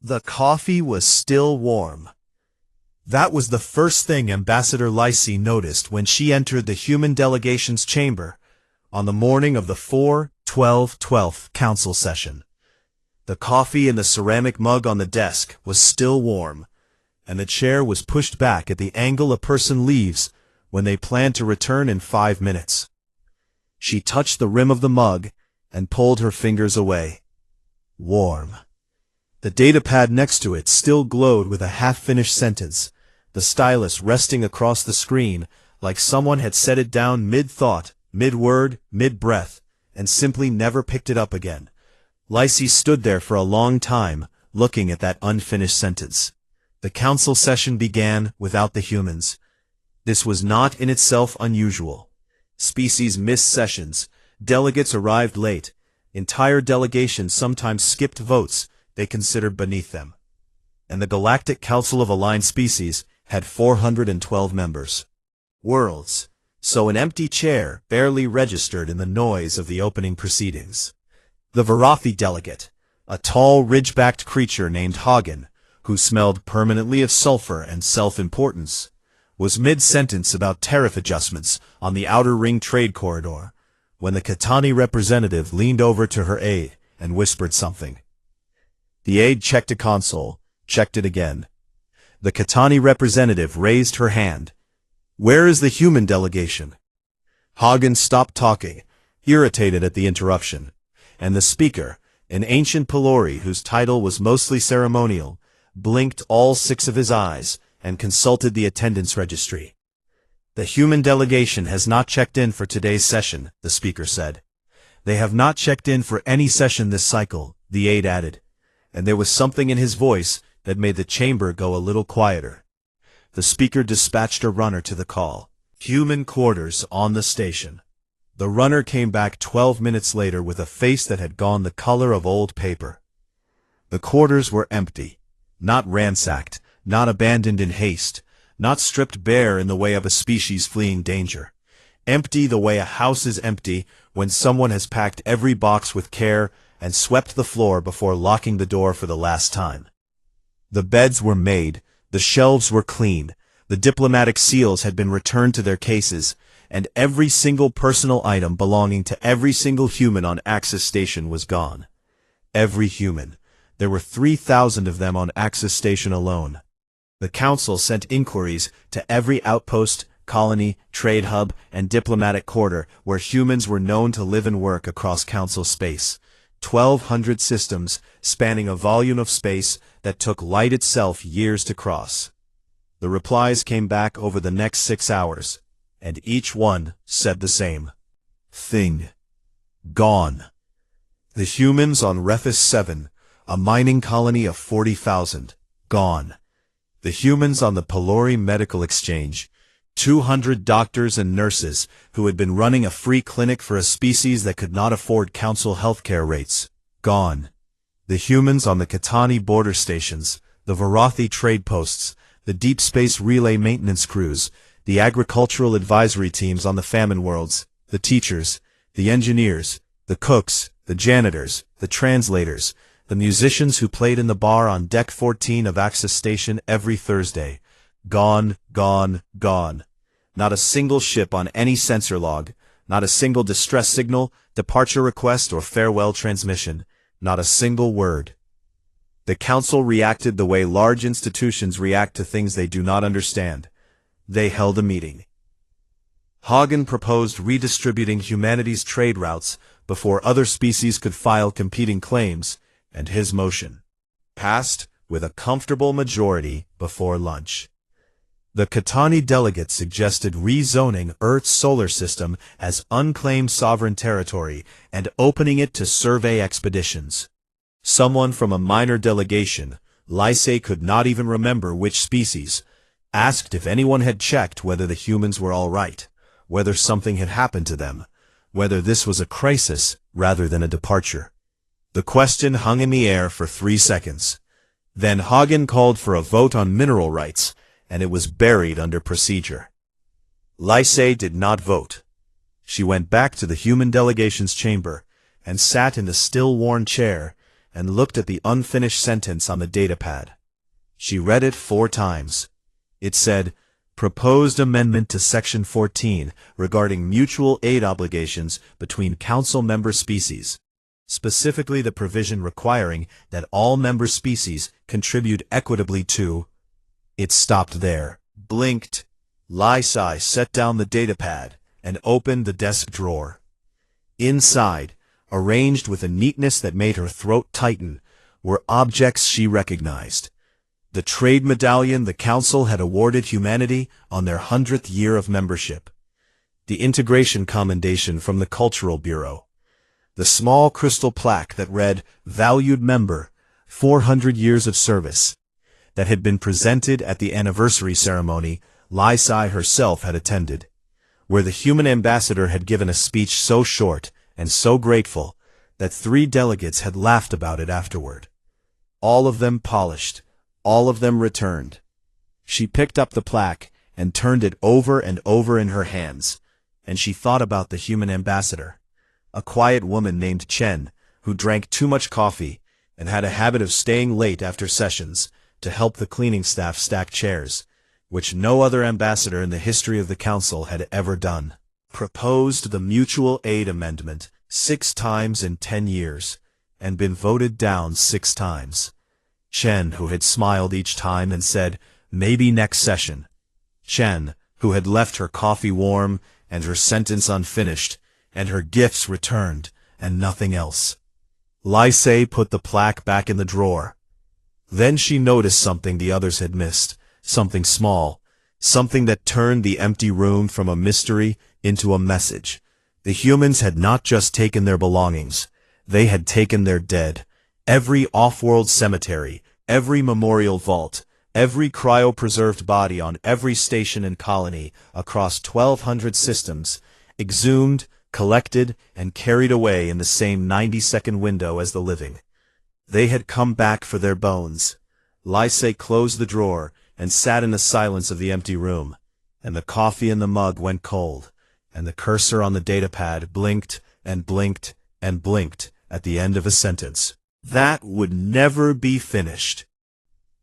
The coffee was still warm. That was the first thing Ambassador Lysy noticed when she entered the human delegation's chamber on the morning of the 4/12/12 council session. The coffee in the ceramic mug on the desk was still warm, and the chair was pushed back at the angle a person leaves when they plan to return in 5 minutes. She touched the rim of the mug and pulled her fingers away. Warm. The datapad next to it still glowed with a half-finished sentence, the stylus resting across the screen like someone had set it down mid-thought, mid-word, mid-breath, and simply never picked it up again. Lysy stood there for a long time, looking at that unfinished sentence. The council session began without the humans. This was not in itself unusual. Species missed sessions, delegates arrived late, entire delegations sometimes skipped votes they considered beneath them. And the Galactic Council of Aligned Species had 412 members. Worlds, so an empty chair barely registered in the noise of the opening proceedings. The Varathi delegate, a tall ridge-backed creature named Hagen, who smelled permanently of sulfur and self-importance, was mid-sentence about tariff adjustments on the Outer Ring trade corridor, when the Katani representative leaned over to her aide and whispered something. The aide checked a console, checked it again. The Katani representative raised her hand. "Where is the human delegation?" Hagen stopped talking, irritated at the interruption, and the speaker, an ancient Pelori whose title was mostly ceremonial, blinked all 6 of his eyes and consulted the attendance registry. "The human delegation has not checked in for today's session," the speaker said. "They have not checked in for any session this cycle," the aide added, and there was something in his voice that made the chamber go a little quieter. The speaker dispatched a runner to the call. "Human quarters on the station." The runner came back 12 minutes later with a face that had gone the color of old paper. The quarters were empty, not ransacked, not abandoned in haste, not stripped bare in the way of a species fleeing danger. Empty the way a house is empty when someone has packed every box with care and swept the floor before locking the door for the last time. The beds were made, the shelves were clean, the diplomatic seals had been returned to their cases, and every single personal item belonging to every single human on Axis Station was gone. Every human. There were 3,000 of them on Axis Station alone. The Council sent inquiries to every outpost, colony, trade hub, and diplomatic quarter where humans were known to live and work across Council space. 1,200 systems spanning a volume of space that took light itself years to cross. The replies came back over the next 6 hours, and each one said the same thing. Gone. The humans on Refus 7, a mining colony of 40,000, gone. The humans on the Pelori Medical Exchange, 200 doctors and nurses who had been running a free clinic for a species that could not afford council healthcare rates, gone. The humans on the Katani border stations, the Varathi trade posts, the deep space relay maintenance crews, the agricultural advisory teams on the famine worlds, the teachers, the engineers, the cooks, the janitors, the translators, the musicians who played in the bar on Deck 14 of Axis Station every Thursday. Gone, gone, gone. Not a single ship on any sensor log, not a single distress signal, departure request, or farewell transmission, not a single word. The Council reacted the way large institutions react to things they do not understand. They held a meeting. Hagen proposed redistributing humanity's trade routes before other species could file competing claims, and his motion passed with a comfortable majority before lunch. The Katani delegate suggested rezoning Earth's solar system as unclaimed sovereign territory and opening it to survey expeditions. Someone from a minor delegation, Lysy could not even remember which species, asked if anyone had checked whether the humans were all right, whether something had happened to them, whether this was a crisis rather than a departure. The question hung in the air for 3 seconds. Then Hagen called for a vote on mineral rights, and it was buried under procedure. Lysy did not vote. She went back to the human delegation's chamber and sat in the still-worn chair and looked at the unfinished sentence on the datapad. She read it 4 times. It said, "Proposed amendment to Section 14 regarding mutual aid obligations between Council member species. Specifically the provision requiring that all member species contribute equitably to—" It stopped there, blinked. Lysai set down the datapad and opened the desk drawer. Inside, arranged with a neatness that made her throat tighten, were objects she recognized. The trade medallion the Council had awarded humanity on their 100th year of membership. The integration commendation from the Cultural Bureau. The small crystal plaque that read, "Valued Member, 400 years of service," that had been presented at the anniversary ceremony Lysai herself had attended, where the human ambassador had given a speech so short and so grateful that 3 delegates had laughed about it afterward. All of them polished, all of them returned. She picked up the plaque and turned it over and over in her hands, and she thought about the human ambassador, a quiet woman named Chen, who drank too much coffee and had a habit of staying late after sessions to help the cleaning staff stack chairs, which no other ambassador in the history of the Council had ever done. Proposed the mutual aid amendment 6 times in 10 years, and been voted down 6 times. Chen, who had smiled each time and said, "Maybe next session." Chen, who had left her coffee warm and her sentence unfinished, and her gifts returned, and nothing else. Lysai put the plaque back in the drawer. Then she noticed something the others had missed, something small, something that turned the empty room from a mystery into a message. The humans had not just taken their belongings, they had taken their dead. Every off-world cemetery, every memorial vault, every cryopreserved body on every station and colony across 1,200 systems, exhumed, collected, and carried away in the same 90-second window as the living. They had come back for their bones. Lysai closed the drawer and sat in the silence of the empty room, and the coffee in the mug went cold, and the cursor on the datapad blinked and blinked and blinked at the end of a sentence. That would never be finished.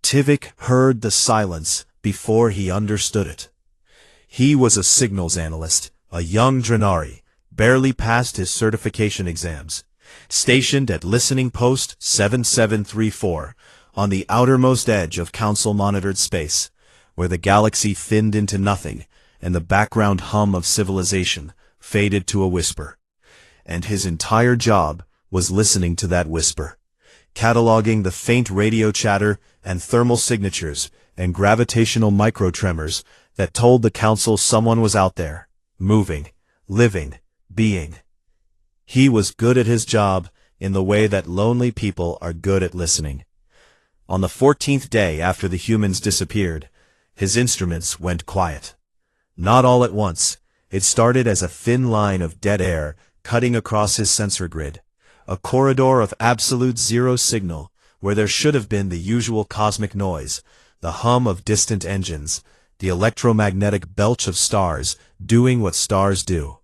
Tivik heard the silence before he understood it. He was a signals analyst, a young Drenari, barely passed his certification exams, stationed at listening post 7734 on the outermost edge of Council-monitored space, where the galaxy thinned into nothing and the background hum of civilization faded to a whisper. And his entire job was listening to that whisper, cataloging the faint radio chatter and thermal signatures and gravitational microtremors that told the Council someone was out there, moving, living, being. He was good at his job in the way that lonely people are good at listening. On the 14th day after the humans disappeared, his instruments went quiet. Not all at once. It started as a thin line of dead air cutting across his sensor grid, a corridor of absolute zero signal where there should have been the usual cosmic noise, the hum of distant engines, the electromagnetic belch of stars doing what stars do.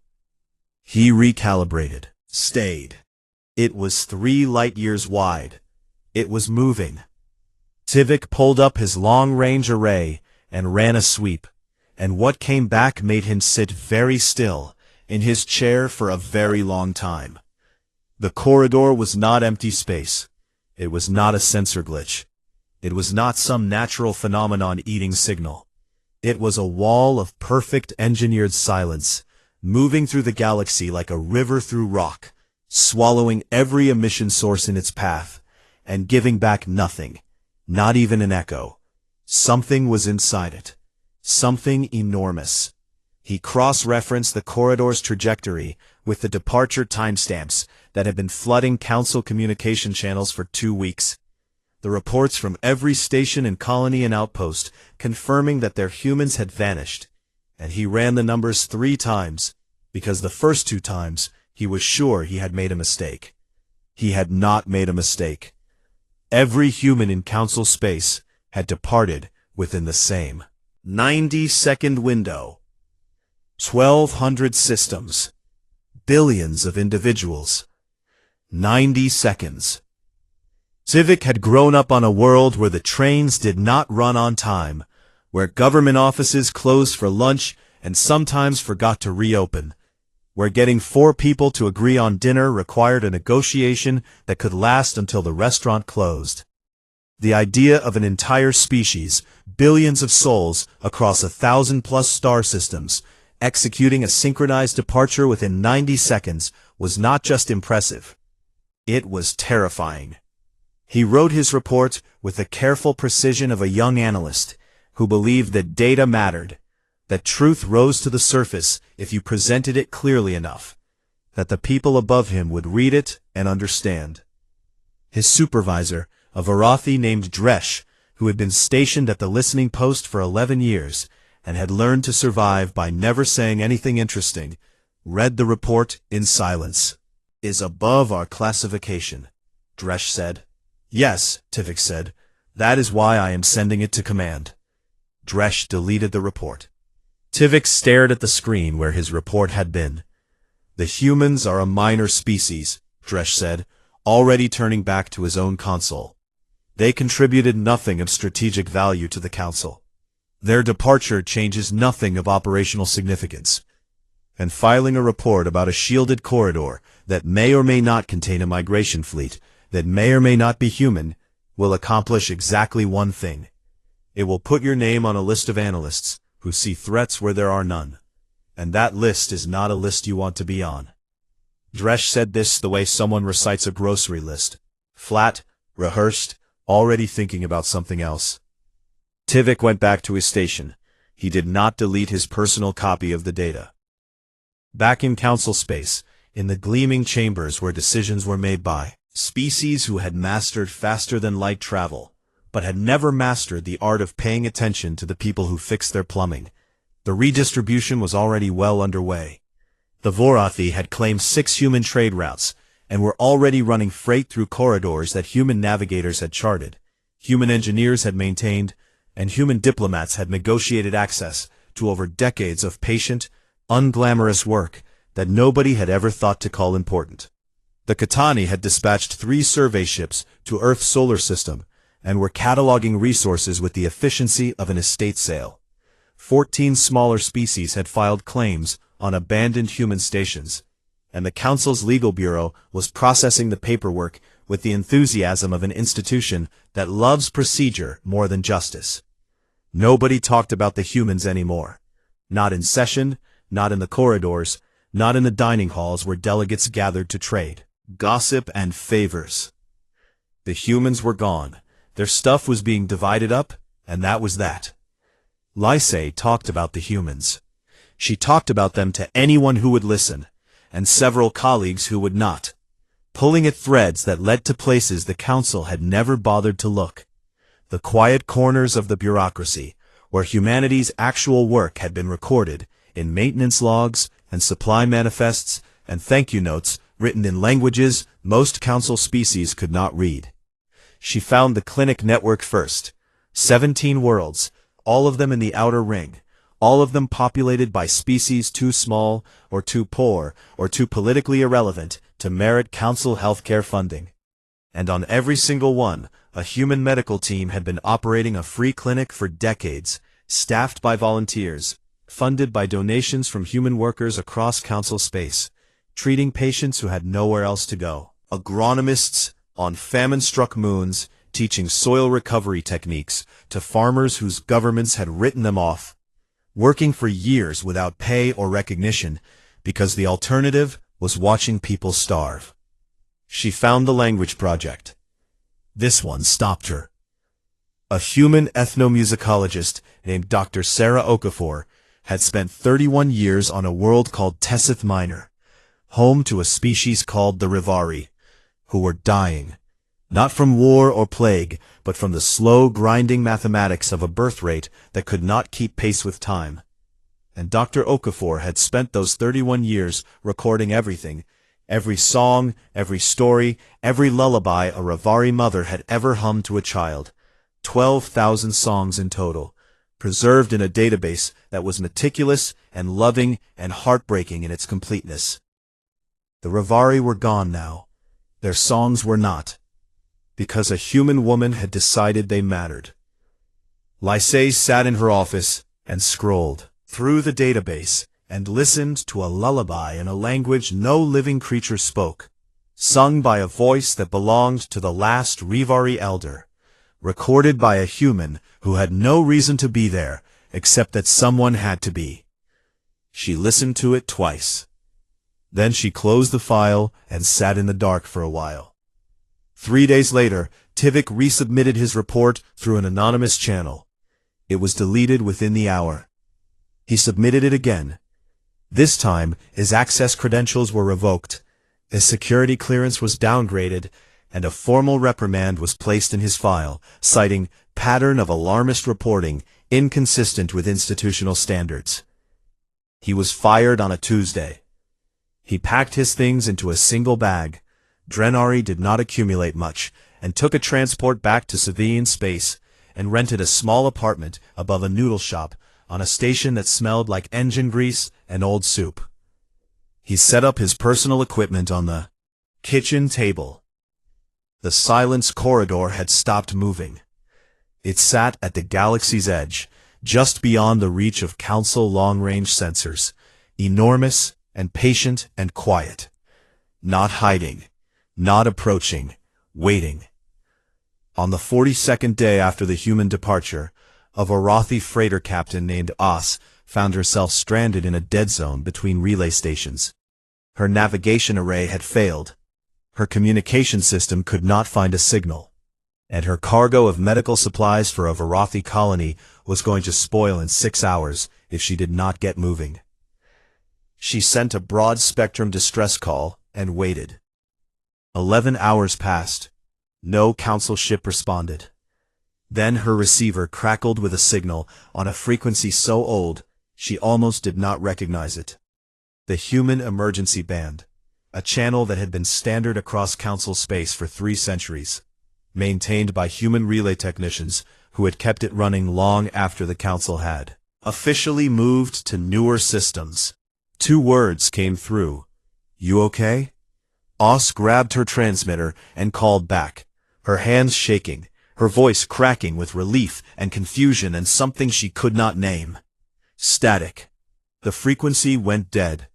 He recalibrated, stayed. It was 3 light-years wide. It was moving. Tivik pulled up his long-range array and ran a sweep, and what came back made him sit very still in his chair for a very long time. The corridor was not empty space. It was not a sensor glitch. It was not some natural phenomenon eating signal. It was a wall of perfect engineered silence, moving through the galaxy like a river through rock, swallowing every emission source in its path, and giving back nothing, not even an echo. Something was inside it. Something enormous. He cross-referenced the corridor's trajectory with the departure timestamps that had been flooding Council communication channels for 2 weeks. The reports from every station and colony and outpost confirming that their humans had vanished, and he ran the numbers 3 times, because the first 2 times he was sure he had made a mistake. He had not made a mistake. Every human in Council space had departed within the same 90-second window. 1,200 systems. Billions of individuals. 90 seconds. Tivik had grown up on a world where the trains did not run on time, where government offices closed for lunch and sometimes forgot to reopen, where getting 4 people to agree on dinner required a negotiation that could last until the restaurant closed. The idea of an entire species, billions of souls across 1,000+ star systems, executing a synchronized departure within 90 seconds was not just impressive. It was terrifying. He wrote his report with the careful precision of a young analyst who believed that data mattered, that truth rose to the surface if you presented it clearly enough, that the people above him would read it and understand. His supervisor, a Varathi named Dresh, who had been stationed at the listening post for 11 years and had learned to survive by never saying anything interesting, read the report in silence. "Is above our classification," Dresh said. "Yes," Tivik said. "That is why I am sending it to command." Dresh deleted the report. Tivik stared at the screen where his report had been. "The humans are a minor species," Dresh said, already turning back to his own console. "They contributed nothing of strategic value to the Council. Their departure changes nothing of operational significance. And filing a report about a shielded corridor that may or may not contain a migration fleet, that may or may not be human, will accomplish exactly one thing. It will put your name on a list of analysts who see threats where there are none. And that list is not a list you want to be on." Dresh said this the way someone recites a grocery list. Flat, rehearsed, already thinking about something else. Tivik went back to his station. He did not delete his personal copy of the data. Back in Council space, in the gleaming chambers where decisions were made by species who had mastered faster-than-light travel, but had never mastered the art of paying attention to the people who fixed their plumbing, the redistribution was already well underway. The Varathi had claimed 6 human trade routes, and were already running freight through corridors that human navigators had charted, human engineers had maintained, and human diplomats had negotiated access to over decades of patient, unglamorous work that nobody had ever thought to call important. The Katani had dispatched 3 survey ships to Earth's solar system and were cataloging resources with the efficiency of an estate sale. 14 smaller species had filed claims on abandoned human stations, and the Council's legal bureau was processing the paperwork with the enthusiasm of an institution that loves procedure more than justice. Nobody talked about the humans anymore. Not in session, not in the corridors, not in the dining halls where delegates gathered to trade gossip and favors. The humans were gone. Their stuff was being divided up, and that was that. Lysay talked about the humans. She talked about them to anyone who would listen, and several colleagues who would not, pulling at threads that led to places the Council had never bothered to look. The quiet corners of the bureaucracy, where humanity's actual work had been recorded in maintenance logs and supply manifests and thank you notes written in languages most Council species could not read. She found the clinic network first. 17 worlds, all of them in the outer ring, all of them populated by species too small or too poor or too politically irrelevant to merit Council healthcare funding. And on every single one, a human medical team had been operating a free clinic for decades, staffed by volunteers, funded by donations from human workers across Council space, treating patients who had nowhere else to go. Agronomists on famine-struck moons, teaching soil recovery techniques to farmers whose governments had written them off, working for years without pay or recognition because the alternative was watching people starve. She found the language project. This one stopped her. A human ethnomusicologist named Dr. Sarah Okafor had spent 31 years on a world called Tessith Minor, home to a species called the Rivari, who were dying, not from war or plague, but from the slow, grinding mathematics of a birth rate that could not keep pace with time. And Dr. Okafor had spent those 31 years recording everything, every song, every story, every lullaby a Rivari mother had ever hummed to a child. 12,000 songs in total, preserved in a database that was meticulous and loving and heartbreaking in its completeness. The Rivari were gone now. Their songs were not. because a human woman had decided they mattered. Lysée sat in her office and scrolled through the database and listened to a lullaby in a language no living creature spoke, sung by a voice that belonged to the last Rivari elder, recorded by a human who had no reason to be there except that someone had to be. She listened to it twice. Then she closed the file and sat in the dark for a while. 3 days later, Tivik resubmitted his report through an anonymous channel. It was deleted within the hour. He submitted it again. This time, his access credentials were revoked, his security clearance was downgraded, and a formal reprimand was placed in his file, citing pattern of alarmist reporting inconsistent with institutional standards. He was fired on a Tuesday. He packed his things into a single bag. Drenari did not accumulate much, and took a transport back to Savian space, and rented a small apartment above a noodle shop on a station that smelled like engine grease and old soup. He set up his personal equipment on the kitchen table. The silence corridor had stopped moving. It sat at the galaxy's edge, just beyond the reach of Council long-range sensors, enormous and patient and quiet. Not hiding, not approaching, waiting. On the 42nd day after the human departure, a Varathi freighter captain named As found herself stranded in a dead zone between relay stations. Her navigation array had failed. Her communication system could not find a signal. And her cargo of medical supplies for a Varathi colony was going to spoil in 6 hours if she did not get moving. She sent a broad-spectrum distress call and waited. 11 hours passed. No Council ship responded. Then her receiver crackled with a signal on a frequency so old she almost did not recognize it. The Human Emergency Band, a channel that had been standard across Council space for 3 centuries, maintained by human relay technicians who had kept it running long after the Council had officially moved to newer systems. 2 words came through. "You okay?" Os grabbed her transmitter and called back, her hands shaking, her voice cracking with relief and confusion and something she could not name. Static. The frequency went dead.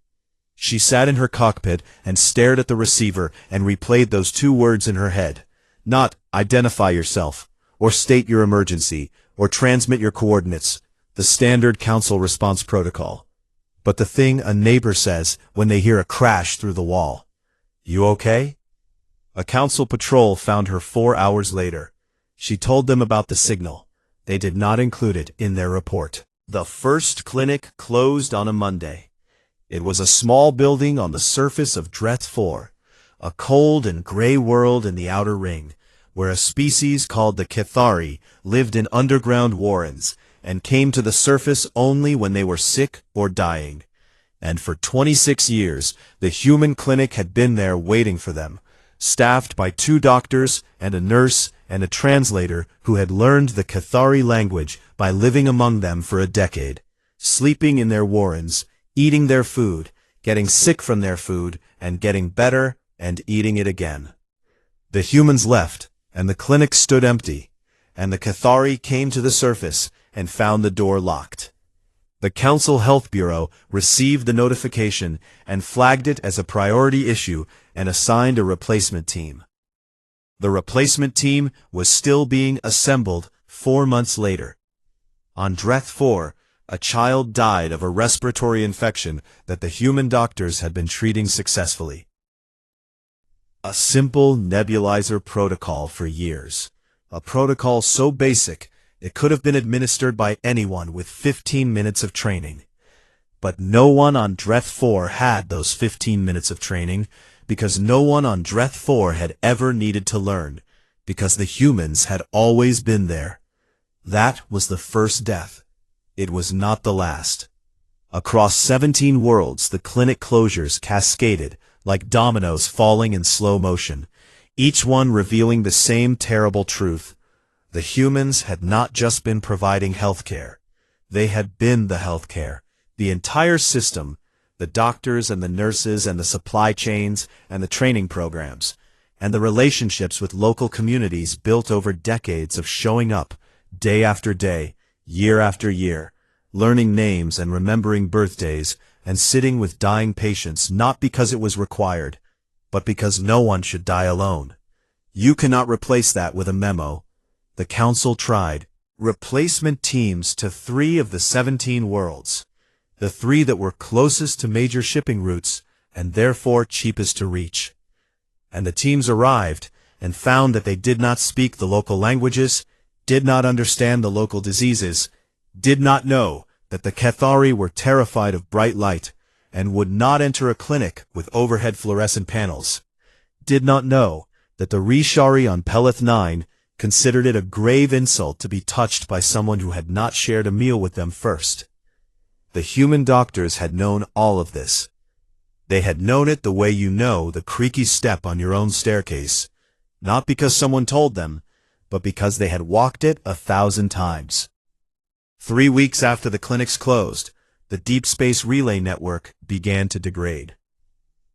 She sat in her cockpit and stared at the receiver and replayed those 2 words in her head. Not "identify yourself," or "state your emergency," or "transmit your coordinates," the standard Council response protocol, but the thing a neighbor says when they hear a crash through the wall. "You okay?" A Council patrol found her 4 hours later. She told them about the signal. They did not include it in their report. The first clinic closed on a Monday. It was a small building on the surface of Dreth 4, a cold and gray world in the outer ring, where a species called the Cathari lived in underground warrens and came to the surface only when they were sick or dying. And for 26 years, the human clinic had been there waiting for them, staffed by 2 doctors and a nurse and a translator who had learned the Cathari language by living among them for a decade, sleeping in their warrens, eating their food, getting sick from their food, and getting better and eating it again. The humans left, and the clinic stood empty, and the Cathari came to the surface and found the door locked. The Council Health Bureau received the notification and flagged it as a priority issue and assigned a replacement team. The replacement team was still being assembled 4 months later. On Dreth 4, a child died of a respiratory infection that the human doctors had been treating successfully. A simple nebulizer protocol for years. A protocol so basic it could have been administered by anyone with 15 minutes of training. But no one on Dreth 4 had those 15 minutes of training, because no one on Dreth 4 had ever needed to learn, because the humans had always been there. That was the first death. It was not the last. Across 17 worlds, the clinic closures cascaded, like dominoes falling in slow motion, each one revealing the same terrible truth. The humans had not just been providing healthcare. They had been the healthcare. The entire system, the doctors and the nurses and the supply chains and the training programs, and the relationships with local communities built over decades of showing up, day after day, year after year, learning names and remembering birthdays, and sitting with dying patients not because it was required, but because no one should die alone. You cannot replace that with a memo. The Council tried. Replacement teams to 3 of the 17 worlds, the 3 that were closest to major shipping routes and therefore cheapest to reach. And the teams arrived and found that they did not speak the local languages, did not understand the local diseases, did not know that the Cathari were terrified of bright light and would not enter a clinic with overhead fluorescent panels, did not know that the Rishari on Peleth 9 considered it a grave insult to be touched by someone who had not shared a meal with them first. The human doctors had known all of this. They had known it the way you know the creaky step on your own staircase, not because someone told them, but because they had walked it 1,000 times. 3 weeks after the clinics closed, the Deep Space Relay Network began to degrade.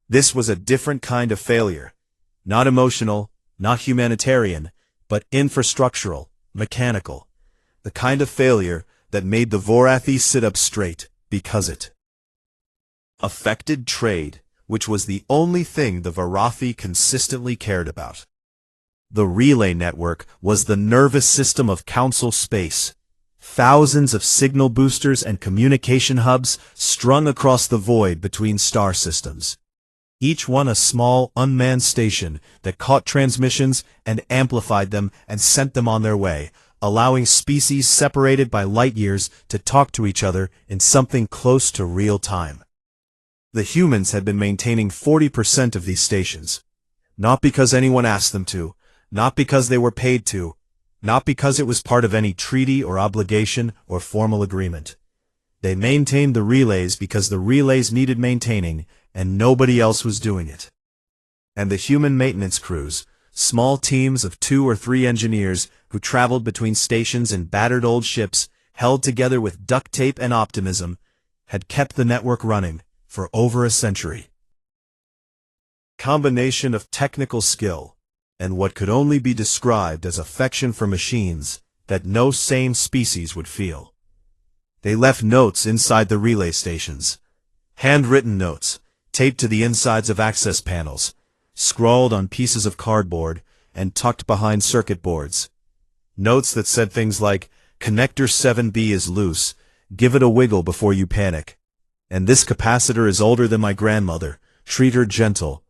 This was a different kind of failure, not emotional, not humanitarian, but infrastructural, mechanical, the kind of failure that made the Vorathi sit up straight because it affected trade, which was the only thing the Vorathi consistently cared about. The relay network was the nervous system of Council space. Thousands of signal boosters and communication hubs strung across the void between star systems. Each one a small, unmanned station that caught transmissions and amplified them and sent them on their way, allowing species separated by light years to talk to each other in something close to real time. The humans had been maintaining 40% of these stations. Not because anyone asked them to, not because they were paid to, not because it was part of any treaty or obligation or formal agreement. They maintained the relays because the relays needed maintaining, and nobody else was doing it. And the human maintenance crews, small teams of 2 or 3 engineers who traveled between stations in battered old ships, held together with duct tape and optimism, had kept the network running for over a century. Combination of technical skill and what could only be described as affection for machines that no sane species would feel. They left notes inside the relay stations, handwritten notes, taped to the insides of access panels, scrawled on pieces of cardboard, and tucked behind circuit boards. Notes that said things like, "Connector 7B is loose, give it a wiggle before you panic," and "This capacitor is older than my grandmother, treat her gentle,"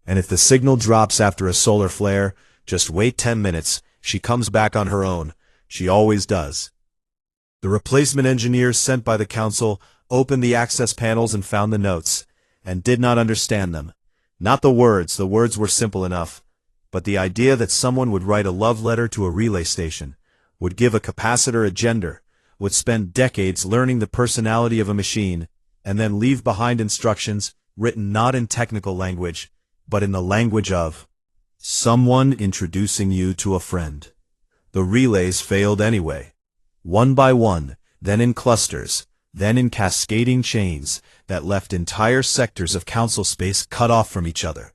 and "If the signal drops after a solar flare, just wait 10 minutes, she comes back on her own, she always does." The replacement engineers sent by the Council opened the access panels and found the notes, and did not understand them. Not the words were simple enough, but the idea that someone would write a love letter to a relay station, would give a capacitor a gender, would spend decades learning the personality of a machine, and then leave behind instructions written not in technical language, but in the language of someone introducing you to a friend. The relays failed anyway, one by one, then in clusters, then in cascading chains that left entire sectors of Council space cut off from each other.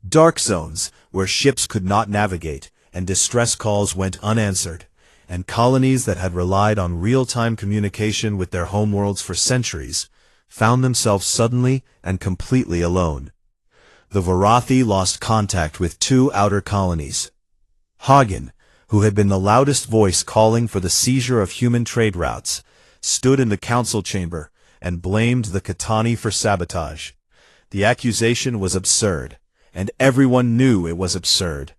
Dark zones where ships could not navigate and distress calls went unanswered, and colonies that had relied on real-time communication with their homeworlds for centuries found themselves suddenly and completely alone. The Vorathi lost contact with 2 outer colonies. Hagen, who had been the loudest voice calling for the seizure of human trade routes, stood in the Council chamber and blamed the Katani for sabotage. The accusation was absurd, and everyone knew it was absurd.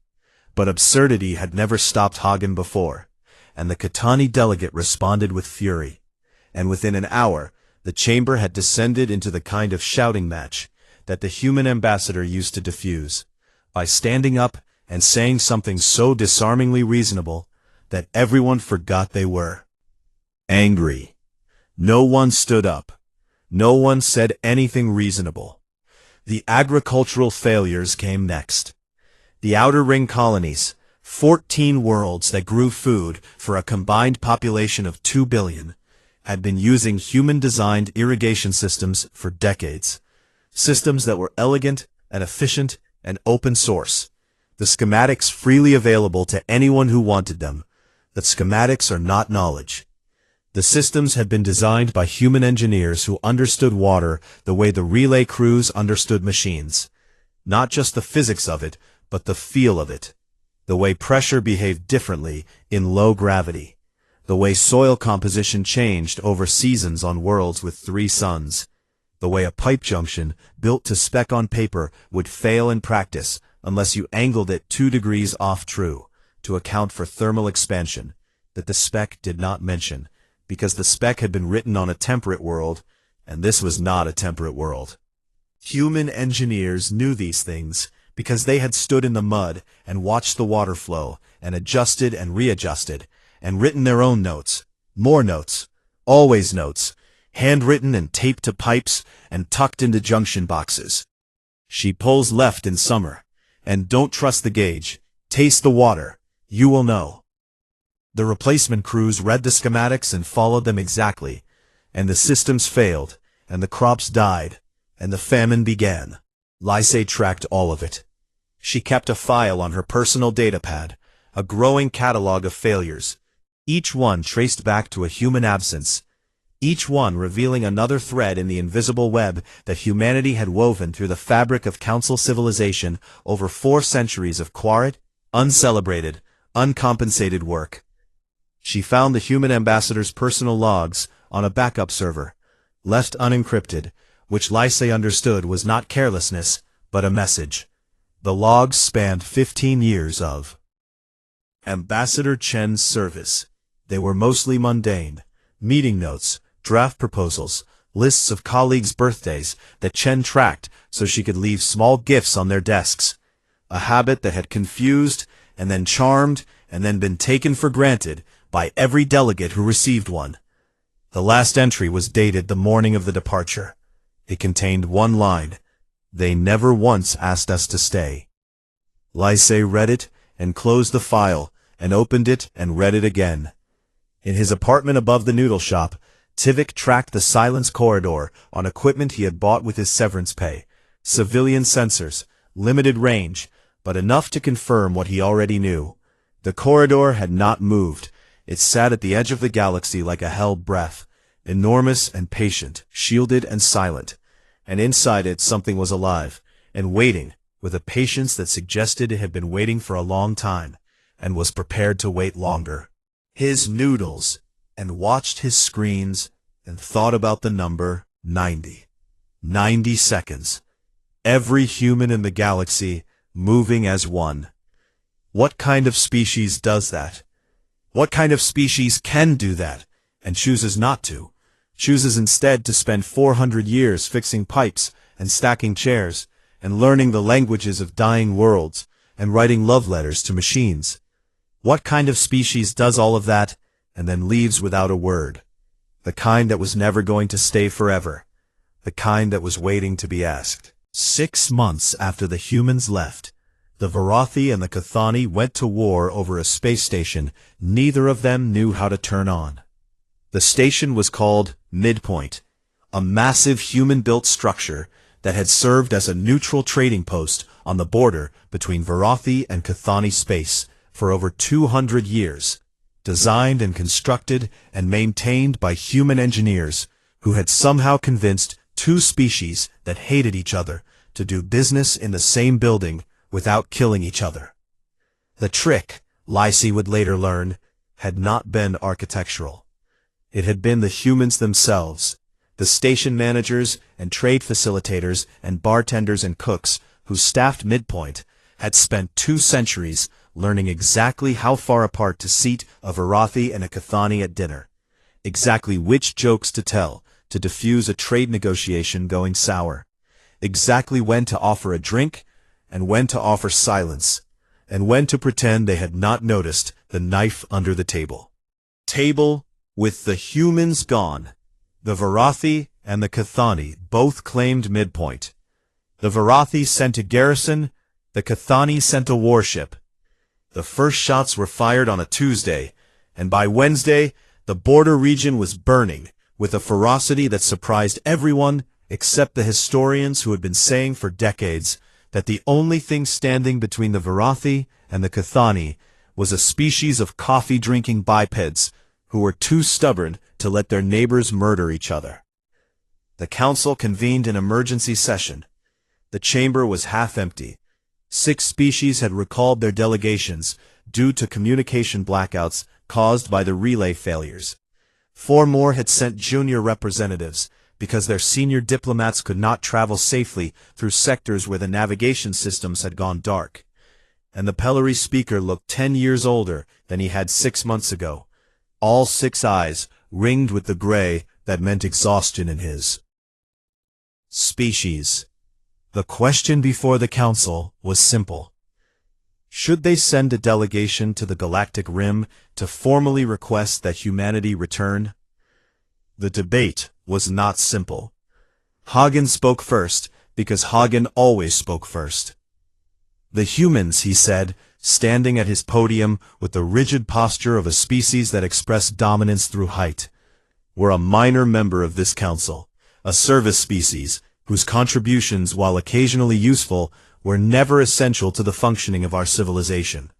But absurdity had never stopped Hagen before, and the Katani delegate responded with fury. And within an hour, the chamber had descended into the kind of shouting match that the human ambassador used to diffuse, by standing up and saying something so disarmingly reasonable that everyone forgot they were angry. No one stood up. No one said anything reasonable. The agricultural failures came next. The Outer Ring colonies, 14 worlds that grew food for a combined population of 2 billion, had been using human-designed irrigation systems for decades. Systems that were elegant and efficient and open source. The schematics freely available to anyone who wanted them. The schematics are not knowledge. The systems had been designed by human engineers who understood water the way the relay crews understood machines. Not just the physics of it, but the feel of it. The way pressure behaved differently in low gravity. The way soil composition changed over seasons on worlds with 3 suns. The way a pipe junction, built to spec on paper, would fail in practice unless you angled it 2 degrees off true, to account for thermal expansion, that the spec did not mention, because the spec had been written on a temperate world, and this was not a temperate world. Human engineers knew these things, because they had stood in the mud and watched the water flow, and adjusted and readjusted, and written their own notes, more notes, always notes, handwritten and taped to pipes and tucked into junction boxes. She pulls left in summer, and don't trust the gauge, taste the water, you will know. The replacement crews read the schematics and followed them exactly, and the systems failed, and the crops died, and the famine began. Lysay tracked all of it. She kept a file on her personal datapad, a growing catalog of failures, each one traced back to a human absence, each one revealing another thread in the invisible web that humanity had woven through the fabric of council civilization over 4 centuries of quiet, uncelebrated, uncompensated work. She found the human ambassador's personal logs on a backup server, left unencrypted, which Lysay understood was not carelessness, but a message. The logs spanned 15 years of Ambassador Chen's service. They were mostly mundane, meeting notes, draft proposals, lists of colleagues' birthdays that Chen tracked so she could leave small gifts on their desks, a habit that had confused and then charmed and then been taken for granted by every delegate who received one. The last entry was dated the morning of the departure. It contained one line: "They never once asked us to stay." Lysay read it and closed the file and opened it and read it again. In his apartment above the noodle shop, Tivik tracked the silence corridor on equipment he had bought with his severance pay. Civilian sensors, limited range, but enough to confirm what he already knew. The corridor had not moved. It sat at the edge of the galaxy like a held breath, enormous and patient, shielded and silent. And inside it something was alive, and waiting, with a patience that suggested it had been waiting for a long time, and was prepared to wait longer. His noodles, and watched his screens, and thought about the number 90. 90 seconds. Every human in the galaxy moving as one. What kind of species does that? What kind of species can do that, and chooses not to? Chooses instead to spend 400 years fixing pipes, and stacking chairs, and learning the languages of dying worlds, and writing love letters to machines? What kind of species does all of that, and then leaves without a word? The kind that was never going to stay forever. The kind that was waiting to be asked. 6 months after the humans left, the Varathi and the Cathani went to war over a space station neither of them knew how to turn on. The station was called Midpoint, a massive human-built structure that had served as a neutral trading post on the border between Varathi and Cathani space for over 200 years, designed and constructed and maintained by human engineers who had somehow convinced 2 species that hated each other to do business in the same building without killing each other. The trick, Lysay would later learn, had not been architectural. It had been the humans themselves, the station managers and trade facilitators and bartenders and cooks who staffed Midpoint had spent 2 centuries learning exactly how far apart to seat a Varathi and a Cathani at dinner, exactly which jokes to tell to diffuse a trade negotiation going sour, exactly when to offer a drink and when to offer silence, and when to pretend they had not noticed the knife under the table. Table, with the humans gone. The Varathi and the Cathani both claimed Midpoint. The Varathi sent a garrison, the Cathani sent a warship. The first shots were fired on a Tuesday, and by Wednesday, the border region was burning with a ferocity that surprised everyone except the historians who had been saying for decades that the only thing standing between the Varathi and the Cathani was a species of coffee-drinking bipeds who were too stubborn to let their neighbors murder each other. The council convened an emergency session. The chamber was half empty. 6 species had recalled their delegations due to communication blackouts caused by the relay failures. 4 more had sent junior representatives because their senior diplomats could not travel safely through sectors where the navigation systems had gone dark. And the Pellery speaker looked 10 years older than he had 6 months ago, all 6 eyes ringed with the gray that meant exhaustion in his. Species. The question before the council was simple. Should they send a delegation to the Galactic Rim to formally request that humanity return? The debate was not simple. Hagen spoke first because Hagen always spoke first. The humans, he said, standing at his podium with the rigid posture of a species that expressed dominance through height, were a minor member of this council, a service species whose contributions, while occasionally useful, were never essential to the functioning of our civilization.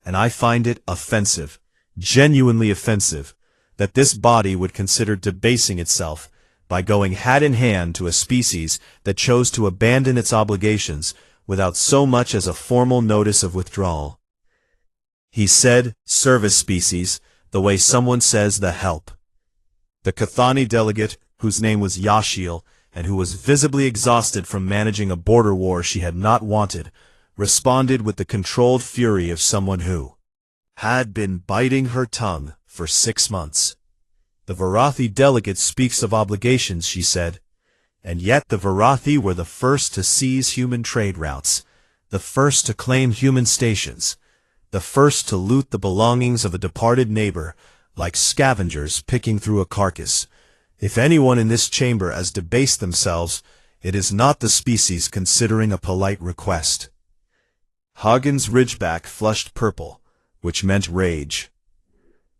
And I find it offensive, genuinely offensive, that this body would consider debasing itself by going hat in hand to a species that chose to abandon its obligations without so much as a formal notice of withdrawal. He said, service species, the way someone says the help. The Cathani delegate, whose name was Yashiel, and who was visibly exhausted from managing a border war she had not wanted, responded with the controlled fury of someone who had been biting her tongue for 6 months. The Varathi delegate speaks of obligations, she said, and yet the Varathi were the first to seize human trade routes, the first to claim human stations, the first to loot the belongings of a departed neighbor, like scavengers picking through a carcass. If anyone in this chamber has debased themselves, it is not the species considering a polite request. Hagen's ridgeback flushed purple, which meant rage.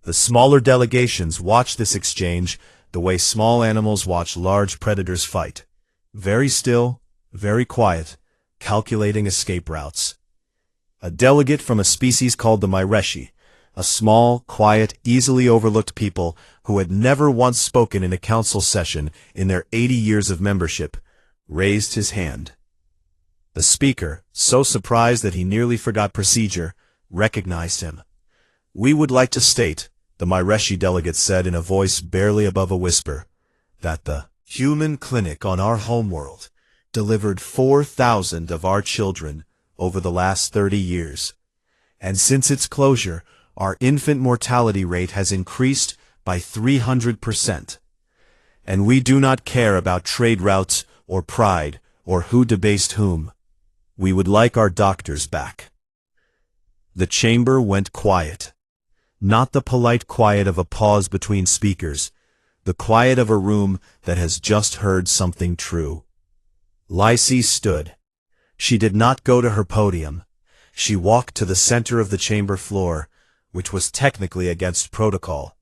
The smaller delegations watched this exchange the way small animals watch large predators fight. Very still, very quiet, calculating escape routes. A delegate from a species called the Myreshi, a small, quiet, easily overlooked people who had never once spoken in a council session in their 80 years of membership, raised his hand. The speaker, so surprised that he nearly forgot procedure, recognized him. We would like to state, the Myreshi delegate said in a voice barely above a whisper, that the human clinic on our homeworld delivered 4,000 of our children over the last 30 years. And since its closure, our infant mortality rate has increased by 300%. And we do not care about trade routes or pride or who debased whom. We would like our doctors back. The chamber went quiet. Not the polite quiet of a pause between speakers, the quiet of a room that has just heard something true. Lysie stood. She did not go to her podium. She walked to the center of the chamber floor, which was technically against protocol.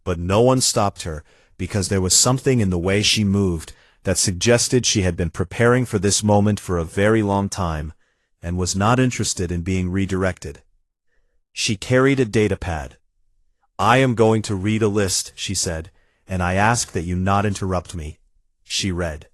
But no one stopped her because there was something in the way she moved that suggested she had been preparing for this moment for a very long time and was not interested in being redirected. She carried a datapad. I am going to read a list, she said, and I ask that you not interrupt me. She read.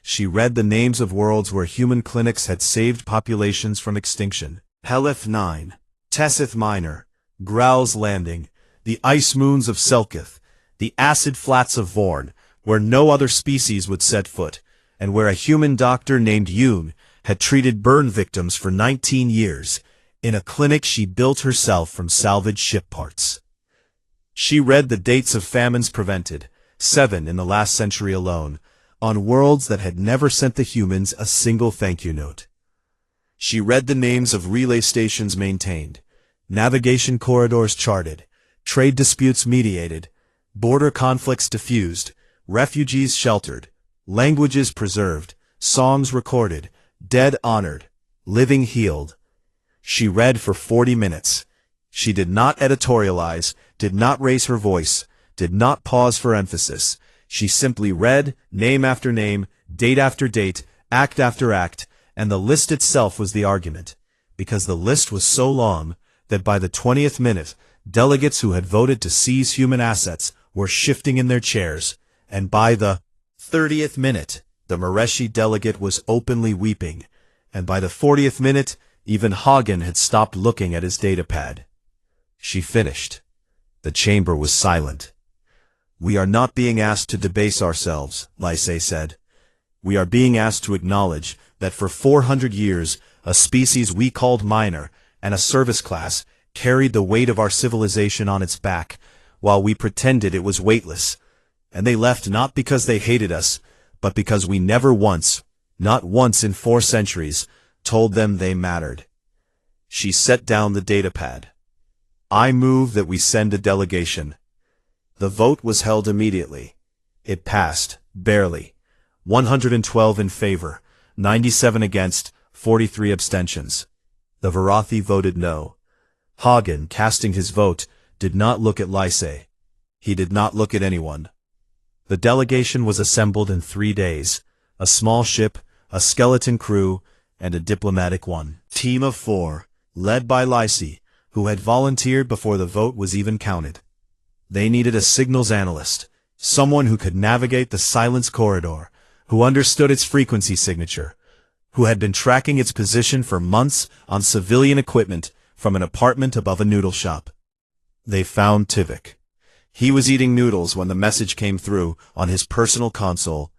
She read the names of worlds where human clinics had saved populations from extinction. Helith 9, Tessith Minor, Growl's Landing, the ice moons of Selkith, the acid flats of Vorn, where no other species would set foot, and where a human doctor named Yoon had treated burn victims for 19 years, in a clinic she built herself from salvaged ship parts. She read the dates of famines prevented, 7 in the last century alone, on worlds that had never sent the humans a single thank you note. She read the names of relay stations maintained, navigation corridors charted, trade disputes mediated, border conflicts diffused, refugees sheltered, languages preserved, songs recorded, dead honored, living healed. She read for 40 minutes. She did not editorialize, did not raise her voice, did not pause for emphasis. She simply read, name after name, date after date, act after act, and the list itself was the argument, because the list was so long that by the 20th minute, delegates who had voted to seize human assets were shifting in their chairs, and by the 30th minute, the Mareshi delegate was openly weeping, and by the 40th minute, even Hagen had stopped looking at his datapad. She finished. The chamber was silent. "We are not being asked to debase ourselves," Lysay said. "We are being asked to acknowledge that for 400 years, a species we called minor and a service class carried the weight of our civilization on its back, while we pretended it was weightless, and they left not because they hated us, but because we never once, not once in 4 centuries, told them they mattered." She set down the datapad. "I move that we send a delegation." The vote was held immediately. It passed, barely. 112 in favor, 97 against, 43 abstentions. The Varathi voted no. Hagen, casting his vote, did not look at Lysay. He did not look at anyone. The delegation was assembled in 3 days, a small ship, a skeleton crew, and a diplomatic one. Team of 4, led by Lysay, who had volunteered before the vote was even counted. They needed a signals analyst, someone who could navigate the silence corridor, who understood its frequency signature, who had been tracking its position for months on civilian equipment from an apartment above a noodle shop. They found Tivik. He was eating noodles when the message came through on his personal console,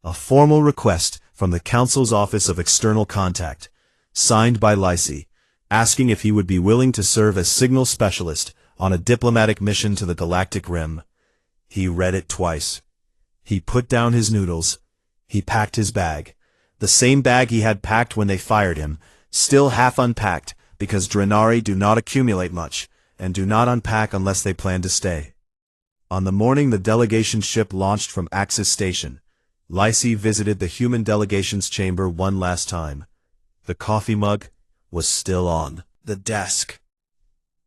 a formal request from the Council's Office of External Contact, signed by Lysay, asking if he would be willing to serve as signal specialist on a diplomatic mission to the Galactic Rim. He read it twice. He put down his noodles. He packed his bag, the same bag he had packed when they fired him, still half unpacked because Draenari do not accumulate much and do not unpack unless they plan to stay. On the morning the delegation ship launched from Axis Station, Lysay visited the human delegation's chamber one last time. The coffee mug was still on the desk.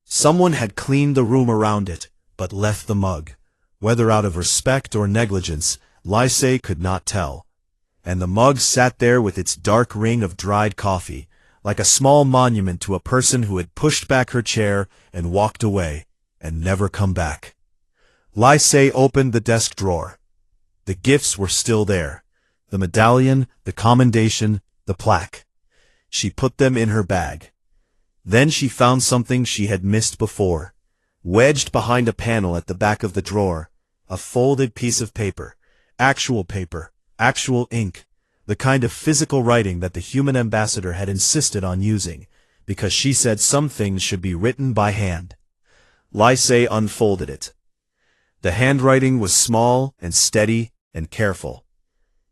Someone had cleaned the room around it, but left the mug. Whether out of respect or negligence, Lysay could not tell. And the mug sat there with its dark ring of dried coffee, like a small monument to a person who had pushed back her chair and walked away, and never come back. Lysay opened the desk drawer. The gifts were still there. The medallion, the commendation, the plaque. She put them in her bag. Then she found something she had missed before. Wedged behind a panel at the back of the drawer, a folded piece of paper, actual ink, the kind of physical writing that the human ambassador had insisted on using, because she said some things should be written by hand. Lysay unfolded it. The handwriting was small and steady and careful.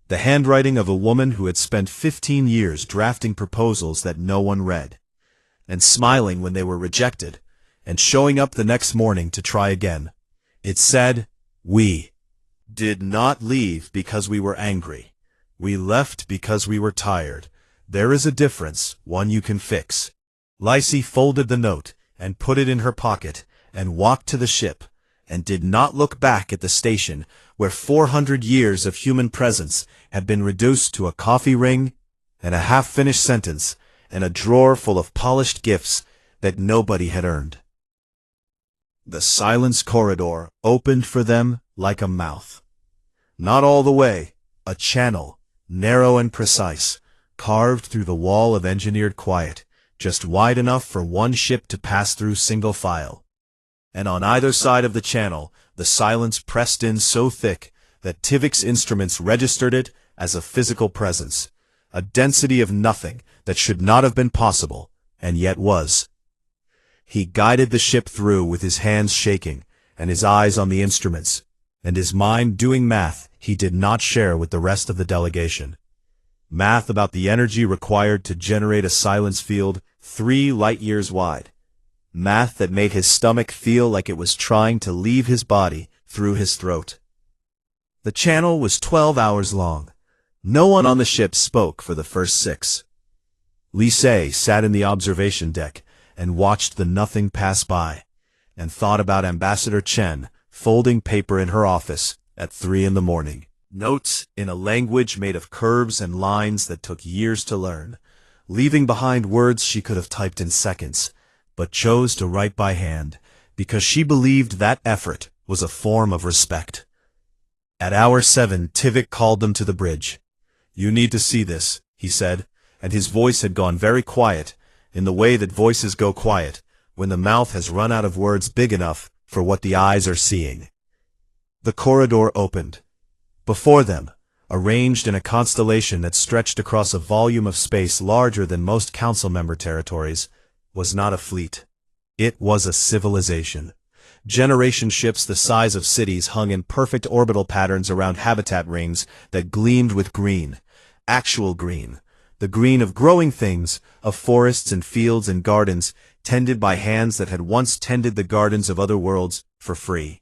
The handwriting of a woman who had spent 15 years drafting proposals that no one read, and smiling when they were rejected, and showing up the next morning to try again. It said, "We did not leave because we were angry. We left because we were tired. There is a difference, one you can fix." Lysay folded the note and put it in her pocket and walked to the ship, and did not look back at the station where 400 years of human presence had been reduced to a coffee ring and a half-finished sentence and a drawer full of polished gifts that nobody had earned. The silence corridor opened for them like a mouth. Not all the way, a channel, narrow and precise, carved through the wall of engineered quiet, just wide enough for one ship to pass through single file. And on either side of the channel, the silence pressed in so thick that Tivik's instruments registered it as a physical presence, a density of nothing that should not have been possible, and yet was. He guided the ship through with his hands shaking, and his eyes on the instruments, and his mind doing math he did not share with the rest of the delegation. Math about the energy required to generate a silence field 3 light-years wide. Math that made his stomach feel like it was trying to leave his body through his throat. The channel was 12 hours long. No one on the ship spoke for the first 6. Lysay sat in the observation deck and watched the nothing pass by, and thought about Ambassador Chen folding paper in her office at 3 in the morning. Notes in a language made of curves and lines that took years to learn, leaving behind words she could have typed in seconds, but chose to write by hand because she believed that effort was a form of respect. At hour 7, Tivik called them to the bridge. "You need to see this," he said, and his voice had gone very quiet, in the way that voices go quiet when the mouth has run out of words big enough for what the eyes are seeing. The corridor opened. Before them, arranged in a constellation that stretched across a volume of space larger than most council member territories, was not a fleet. It was a civilization. Generation ships the size of cities hung in perfect orbital patterns around habitat rings that gleamed with green, actual green, the green of growing things, of forests and fields and gardens, tended by hands that had once tended the gardens of other worlds for free.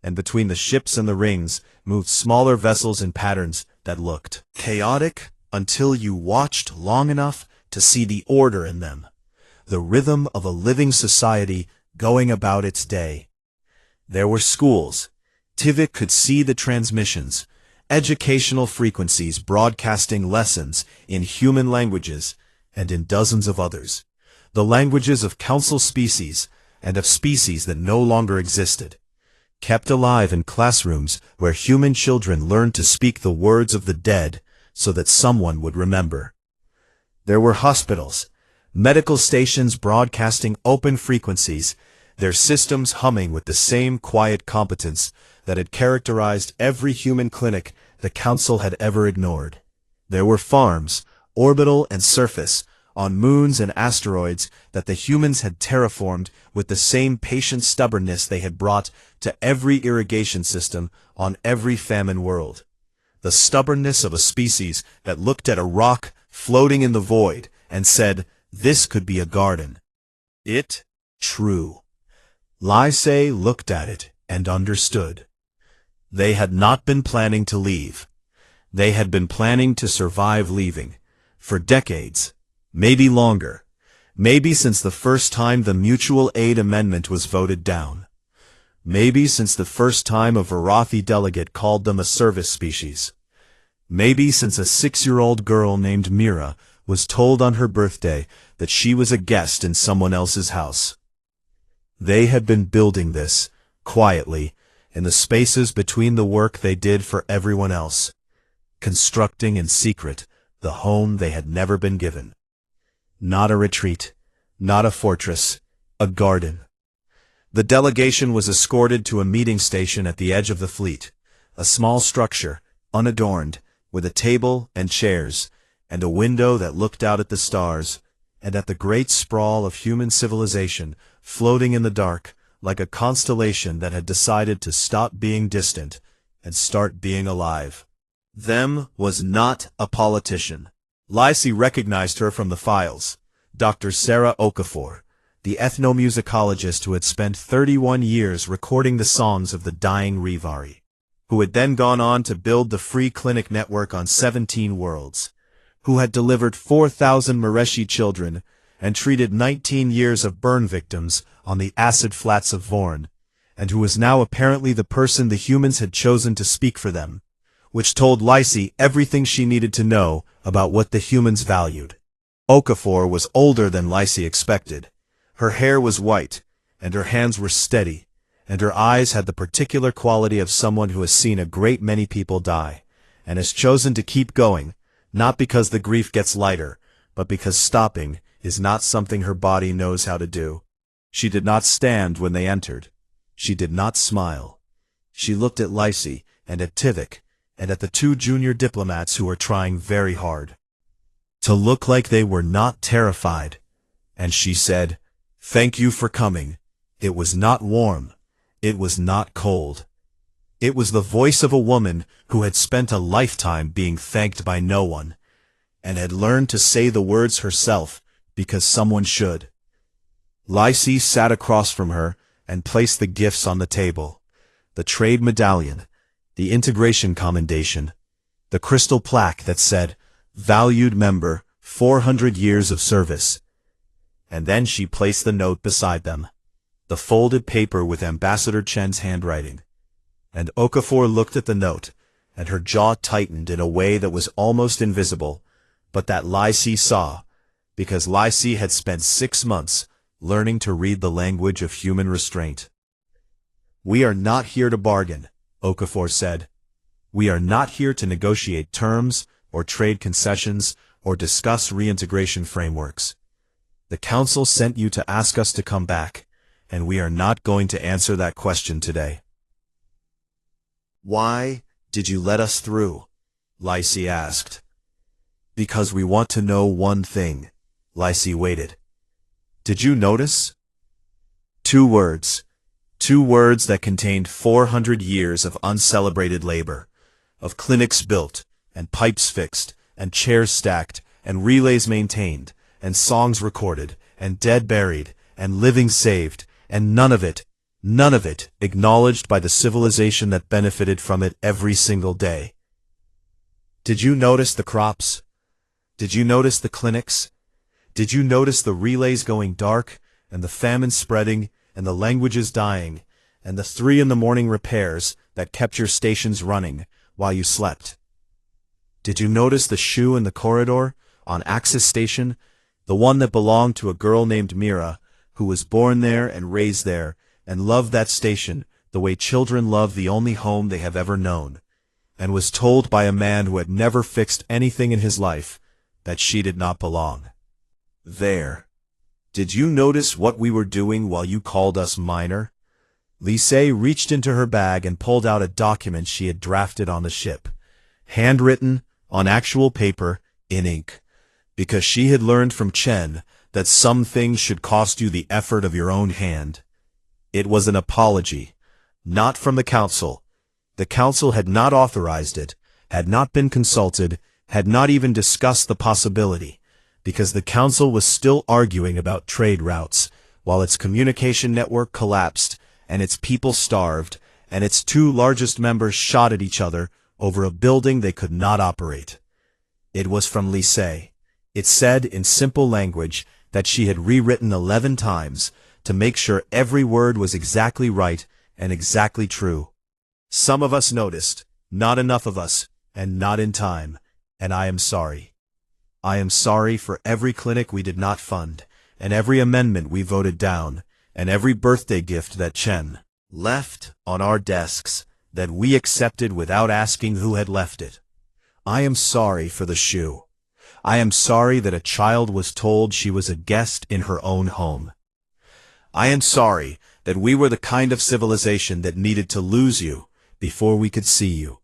And between the ships and the rings moved smaller vessels in patterns that looked chaotic until you watched long enough to see the order in them, the rhythm of a living society going about its day. There were schools. Tivik could see the transmissions, educational frequencies broadcasting lessons in human languages and in dozens of others, the languages of council species and of species that no longer existed, kept alive in classrooms where human children learned to speak the words of the dead so that someone would remember. There were hospitals, medical stations broadcasting open frequencies, their systems humming with the same quiet competence that had characterized every human clinic the Council had ever ignored. There were farms, orbital and surface, on moons and asteroids that the humans had terraformed with the same patient stubbornness they had brought to every irrigation system on every famine world. The stubbornness of a species that looked at a rock floating in the void and said, "This could be a garden." True. Lysay looked at it and understood. They had not been planning to leave. They had been planning to survive leaving, for decades, maybe longer, maybe since the first time the Mutual Aid Amendment was voted down, maybe since the first time a Varathi delegate called them a service species, maybe since a 6-year-old girl named Mira was told on her birthday that she was a guest in someone else's house. They had been building this, quietly, in the spaces between the work they did for everyone else, constructing in secret the home they had never been given. Not a retreat, not a fortress, a garden. The delegation was escorted to a meeting station at the edge of the fleet, a small structure, unadorned, with a table and chairs, and a window that looked out at the stars, and at the great sprawl of human civilization floating in the dark like a constellation that had decided to stop being distant and start being alive. Them was not a politician. Lysay recognized her from the files. Dr. Sarah Okafor, the ethnomusicologist who had spent 31 years recording the songs of the dying Rivari, who had then gone on to build the free clinic network on 17 worlds, who had delivered 4,000 Mareshi children and treated 19 years of burn victims on the acid flats of Vorn, and who was now apparently the person the humans had chosen to speak for them, which told Lysay everything she needed to know about what the humans valued. Okafor was older than Lysay expected. Her hair was white, and her hands were steady, and her eyes had the particular quality of someone who has seen a great many people die, and has chosen to keep going, not because the grief gets lighter, but because stopping is not something her body knows how to do. She did not stand when they entered. She did not smile. She looked at Lysay and at Tivik and at the 2 junior diplomats who were trying very hard to look like they were not terrified, and she said, "Thank you for coming. It was not warm. It was not cold." It was the voice of a woman who had spent a lifetime being thanked by no one, and had learned to say the words herself because someone should. Lysay sat across from her and placed the gifts on the table: the trade medallion, the integration commendation, the crystal plaque that said, "Valued member, 400 years of service." And then she placed the note beside them, the folded paper with Ambassador Chen's handwriting. And Okafor looked at the note, and her jaw tightened in a way that was almost invisible, but that Lysy saw, because Lysy had spent 6 months learning to read the language of human restraint. "We are not here to bargain," Okafor said. "We are not here to negotiate terms or trade concessions or discuss reintegration frameworks. The Council sent you to ask us to come back, and we are not going to answer that question today." "Why did you let us through?" Lysy asked. "Because we want to know one thing." Lysy waited. "Did you notice?" 2 words. 2 words that contained 400 years of uncelebrated labor, of clinics built, and pipes fixed, and chairs stacked, and relays maintained, and songs recorded, and dead buried, and living saved, and none of it acknowledged by the civilization that benefited from it every single day. "Did you notice the crops? Did you notice the clinics? Did you notice the relays going dark, and the famine spreading, and the languages dying, and the 3 in the morning repairs that kept your stations running while you slept? Did you notice the shoe in the corridor on Axis Station, the one that belonged to a girl named Mira, who was born there and raised there, and loved that station the way children love the only home they have ever known, and was told by a man who had never fixed anything in his life that she did not belong? There. Did you notice what we were doing while you called us minor?" Lysy reached into her bag and pulled out a document she had drafted on the ship, handwritten, on actual paper, in ink, because she had learned from Chen that some things should cost you the effort of your own hand. It was an apology, not from the Council. The Council had not authorized it, had not been consulted, had not even discussed the possibility, because the Council was still arguing about trade routes, while its communication network collapsed, and its people starved, and its 2 largest members shot at each other over a building they could not operate. It was from Lysy. It said in simple language that she had rewritten 11 times to make sure every word was exactly right and exactly true. "Some of us noticed, not enough of us, and not in time, and I am sorry. I am sorry for every clinic we did not fund, and every amendment we voted down, and every birthday gift that Chen left on our desks that we accepted without asking who had left it. I am sorry for the shoe. I am sorry that a child was told she was a guest in her own home. I am sorry that we were the kind of civilization that needed to lose you before we could see you."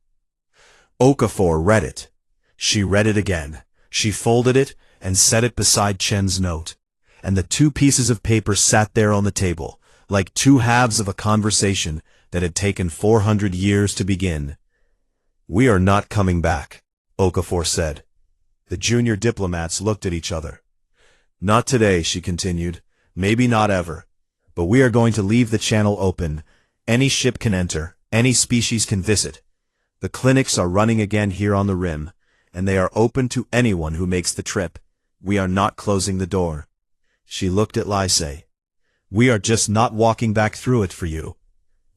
Okafor read it. She read it again. She folded it and set it beside Chen's note, and the 2 pieces of paper sat there on the table, like 2 halves of a conversation that had taken 400 years to begin. "We are not coming back," Okafor said. The junior diplomats looked at each other. "Not today," she continued. "Maybe not ever. But we are going to leave the channel open. Any ship can enter. Any species can visit. The clinics are running again here on the rim, and they are open to anyone who makes the trip. We are not closing the door." She looked at Lysy. "We are just not walking back through it for you."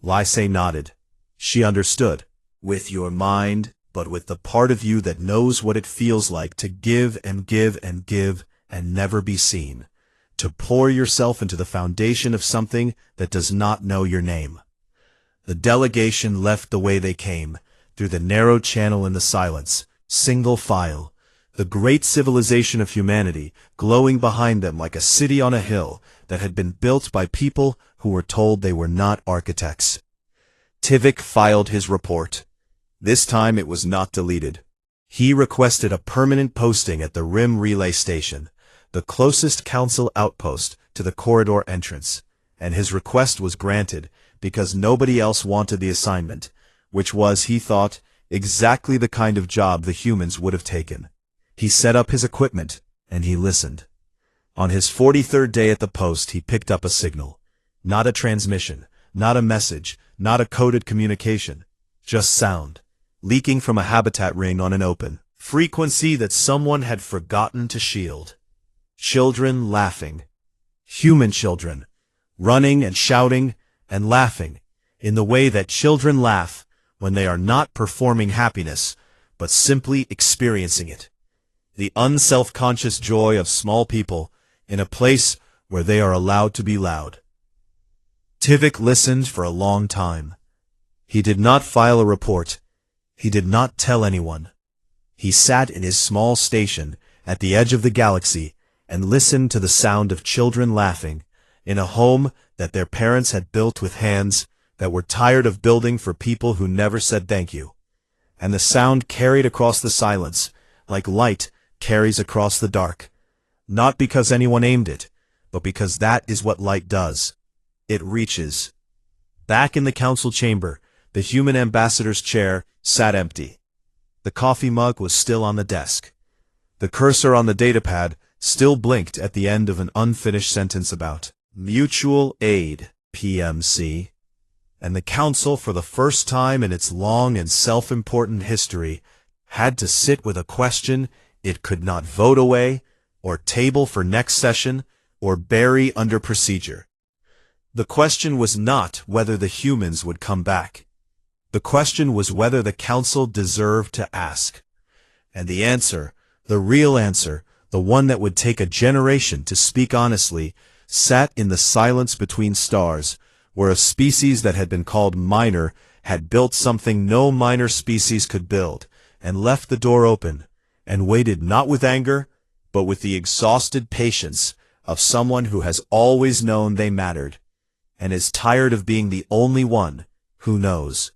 Lysy nodded. She understood. "With your mind, but with the part of you that knows what it feels like to give and give and give and never be seen. To pour yourself into the foundation of something that does not know your name." The delegation left the way they came, through the narrow channel in the silence, single file, the great civilization of humanity glowing behind them like a city on a hill that had been built by people who were told they were not architects. Tivik filed his report. This time it was not deleted. He requested a permanent posting at the Rim Relay Station, the closest Council outpost to the corridor entrance, and his request was granted because nobody else wanted the assignment, which was, he thought, exactly the kind of job the humans would have taken. He set up his equipment, and he listened. On his 43rd day at the post, he picked up a signal. Not a transmission, not a message, not a coded communication, just sound, leaking from a habitat ring on an open frequency that someone had forgotten to shield. Children laughing. Human children, running and shouting and laughing in the way that children laugh when they are not performing happiness, but simply experiencing it. The unself-conscious joy of small people in a place where they are allowed to be loud. Tivik listened for a long time. He did not file a report. He did not tell anyone. He sat in his small station at the edge of the galaxy and listened to the sound of children laughing in a home that their parents had built with hands that were tired of building for people who never said thank you. And the sound carried across the silence, like light carries across the dark. Not because anyone aimed it, but because that is what light does. It reaches. Back in the council chamber, the human ambassador's chair sat empty. The coffee mug was still on the desk. The cursor on the datapad still blinked at the end of an unfinished sentence about mutual aid, PMC. And the council, for the first time in its long and self-important history, had to sit with a question it could not vote away, or table for next session, or bury under procedure. The question was not whether the humans would come back. The question was whether the council deserved to ask. And the answer, the real answer, the one that would take a generation to speak honestly, sat in the silence between stars, where a species that had been called minor had built something no minor species could build, and left the door open, and waited not with anger, but with the exhausted patience of someone who has always known they mattered, and is tired of being the only one who knows.